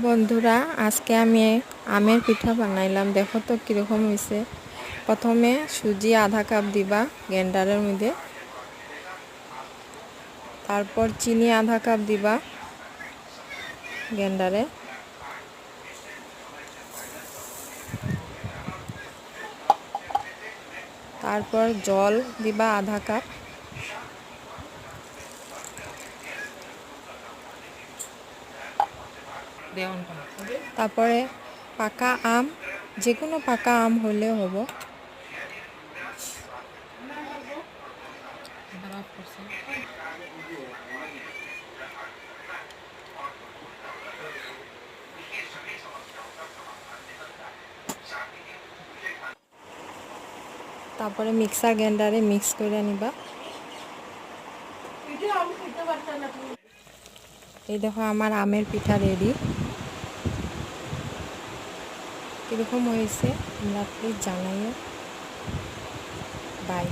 বন্ধুরা, আজকে আমি আমের পিঠা বানাইলাম। দেখো তো কীরকম হয়েছে। প্রথমে সুজি আধা কাপ দিবা গ্রাইন্ডারের মধ্যে, তারপর চিনি আধা কাপ দিবা গ্রাইন্ডারে, তারপর জল দিবা আধা কাপ, তারপরে পাকা আম, যে কোনো পাকা আম হলেও হবো। তারপরে মিক্সার গ্রাইন্ডারে মিক্স করে নিবা। এই দেখো আমার আমের পিঠা রেডি। কীরকম হয়েছে তোমরা প্লিজ জানাইও। বাই।